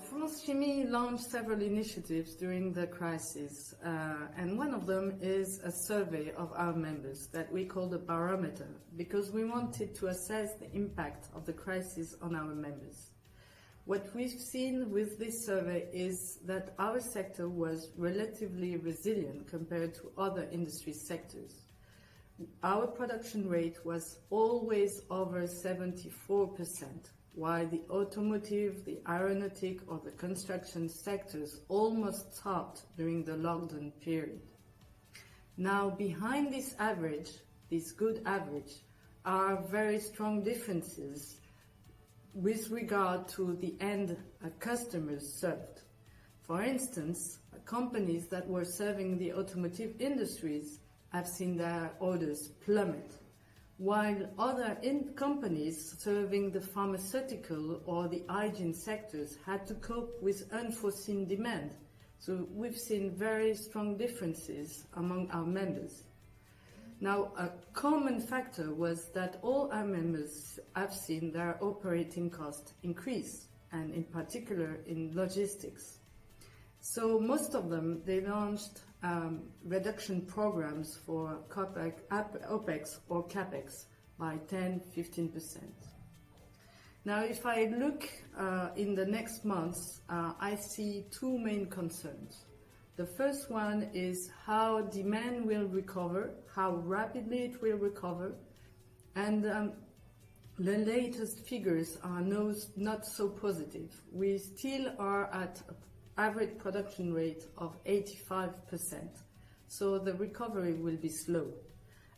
France Chimie launched several initiatives during the crisis, and one of them is a survey of our members that we call the barometer, because we wanted to assess the impact of the crisis on our members. What we've seen with this survey is that our sector was relatively resilient compared to other industry sectors. Our production rate was always over 74%, while the automotive, the aeronautic or the construction sectors almost stopped during the lockdown period. Now, behind this average, this good average, are very strong differences with regard to the end customers served. For instance, companies that were serving the automotive industries have seen their orders plummet, while other companies serving the pharmaceutical or the hygiene sectors had to cope with unforeseen demand. So we've seen very strong differences among our members. Now, a common factor was that all our members have seen their operating costs increase, and in particular in logistics. So most of them, they launched reduction programs for OPEX or CAPEX by 10-15%. Now, if I look in the next months, I see two main concerns. The first one is how demand will recover, how rapidly it will recover, and the latest figures are not so positive. We still are at an average production rate of 85%, so the recovery will be slow.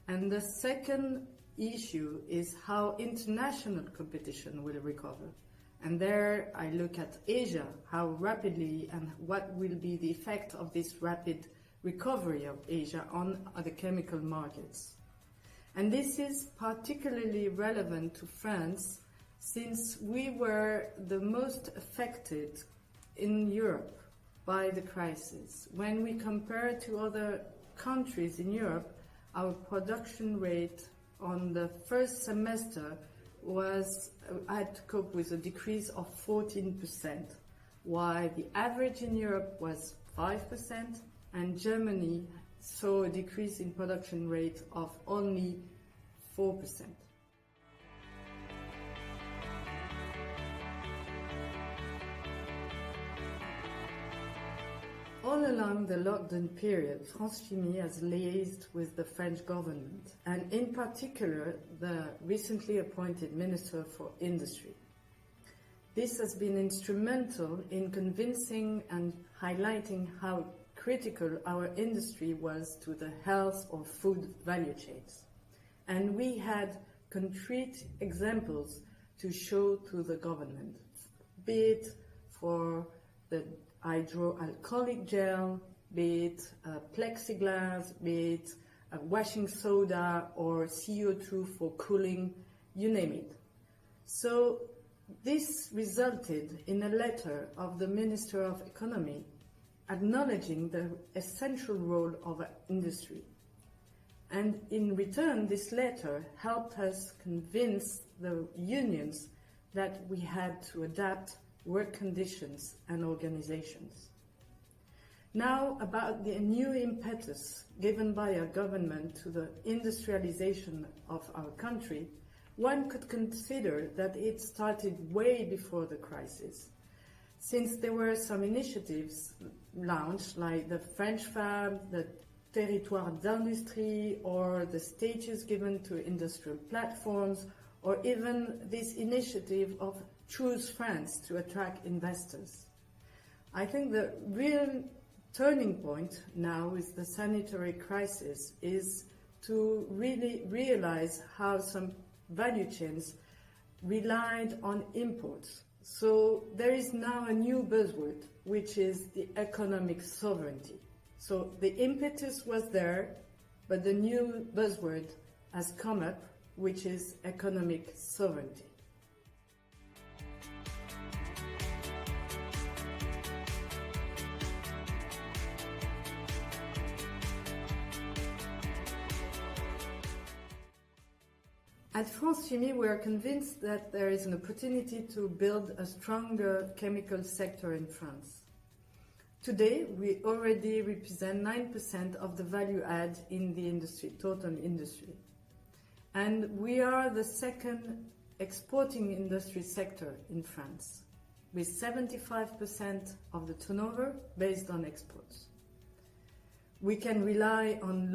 And the second issue is how international competition will recover. And there I look at Asia, how rapidly and what will be the effect of this rapid recovery of Asia on the chemical markets. And this is particularly relevant to France, since we were the most affected in Europe by the crisis. When we compare to other countries in Europe, our production rate on the first semester had to cope with a decrease of 14%, while the average in Europe was 5%, and Germany saw a decrease in production rate of only 4%. All along the lockdown period, France Chimie has liaised with the French government, and in particular the recently appointed Minister for Industry. This has been instrumental in convincing and highlighting how critical our industry was to the health or food value chains. And we had concrete examples to show to the government, be it for the hydroalcoholic gel, be it plexiglass, be it washing soda or CO2 for cooling, you name it. So this resulted in a letter of the Minister of Economy acknowledging the essential role of industry. And in return, this letter helped us convince the unions that we had to adapt work conditions and organizations. Now, about the new impetus given by our government to the industrialization of our country, one could consider that it started way before the crisis, since there were some initiatives launched like the French Fab, the Territoire d'Industrie, or the status given to industrial platforms, or even this initiative of Choose France to attract investors. I think the real turning point now with the sanitary crisis is to really realize how some value chains relied on imports. So there is now a new buzzword, which is the economic sovereignty. So the impetus was there, but the new buzzword has come up, which is economic sovereignty. At France Chimie, we are convinced that there is an opportunity to build a stronger chemical sector in France. Today, we already represent 9% of the value add in the industry, total industry. And we are the second exporting industry sector in France, with 75% of the turnover based on exports. We can rely on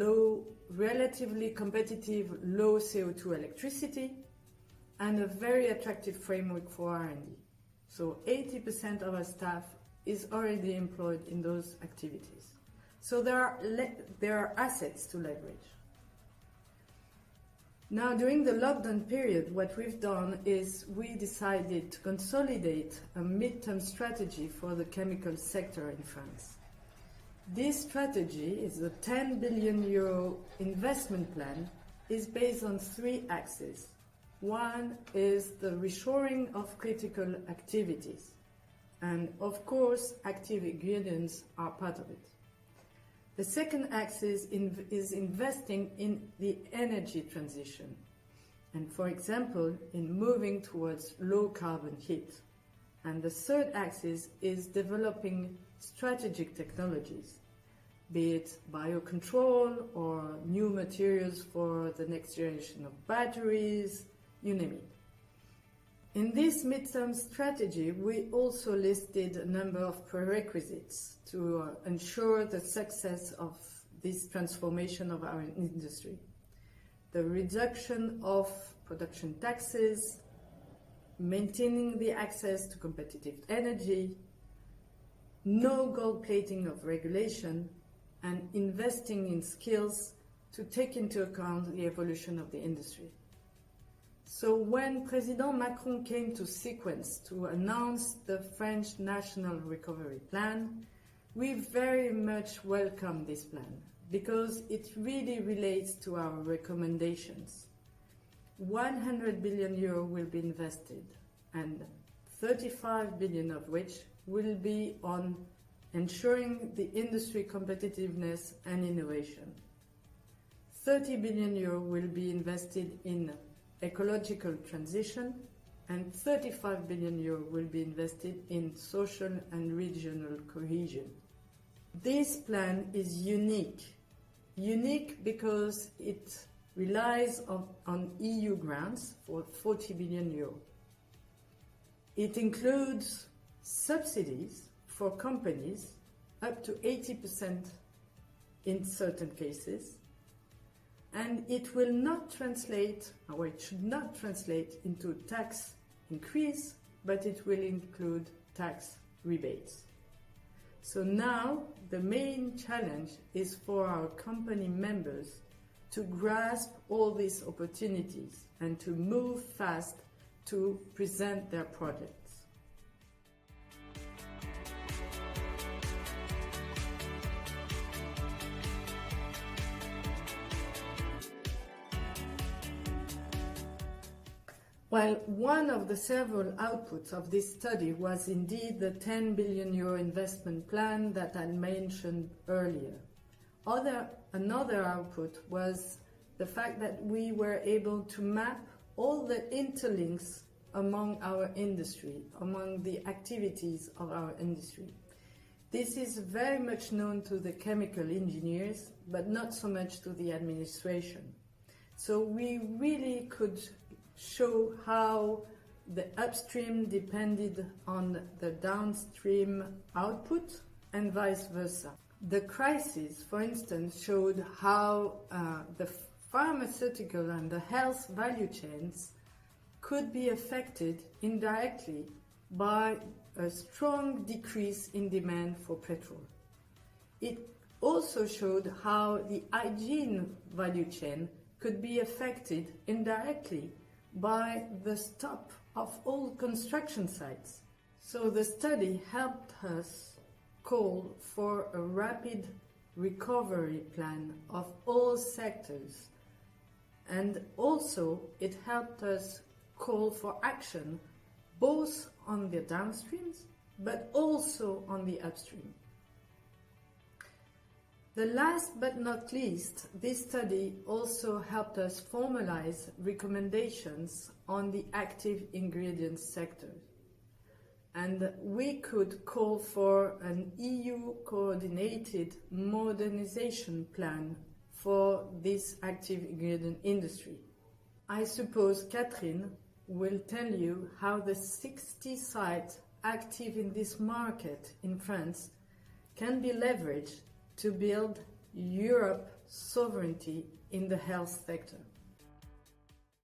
relatively competitive, low CO2 electricity and a very attractive framework for R&D. So 80% of our staff is already employed in those activities. So there are assets to leverage. Now, during the lockdown period, what we've done is we decided to consolidate a midterm strategy for the chemical sector in France. This strategy is a 10 billion euro investment plan, is based on 3 axes. One is the reshoring of critical activities. And of course, active ingredients are part of it. The second axis is investing in the energy transition. And for example, in moving towards low carbon heat. And the third axis is developing strategic technologies, be it biocontrol or new materials for the next generation of batteries, you name it. In this midterm strategy, we also listed a number of prerequisites to ensure the success of this transformation of our industry. The reduction of production taxes, maintaining the access to competitive energy, no gold plating of regulation, and investing in skills to take into account the evolution of the industry. So when President Macron came to Sequence to announce the French National Recovery Plan, we very much welcome this plan because it really relates to our recommendations. 100 billion euro will be invested, and 35 billion of which will be on ensuring the industry competitiveness and innovation. 30 billion euro will be invested in ecological transition, and 35 billion euro will be invested in social and regional cohesion. This plan is unique because it relies on EU grants for 40 billion euro. It includes subsidies for companies up to 80% in certain cases, and it will not translate, or it should not translate into tax increase, but it will include tax rebates. So now the main challenge is for our company members to grasp all these opportunities and to move fast to present their projects. Well, one of the several outputs of this study was indeed the 10 billion euro investment plan that I mentioned earlier. Another output was the fact that we were able to map all the interlinks among our industry, among the activities of our industry. This is very much known to the chemical engineers, but not so much to the administration. So we really could show how the upstream depended on the downstream output and vice versa. The crisis, for instance, showed how the pharmaceutical and the health value chains could be affected indirectly by a strong decrease in demand for petrol. It also showed how the hygiene value chain could be affected indirectly by the stop of all construction sites. So the study helped us call for a rapid recovery plan of all sectors, and also it helped us call for action both on the downstreams but also on the upstream. The last but not least, this study also helped us formalize recommendations on the active ingredients sector. And we could call for an EU coordinated modernization plan for this active ingredient industry. I suppose Catherine will tell you how the 60 sites active in this market in France can be leveraged to build Europe's sovereignty in the health sector.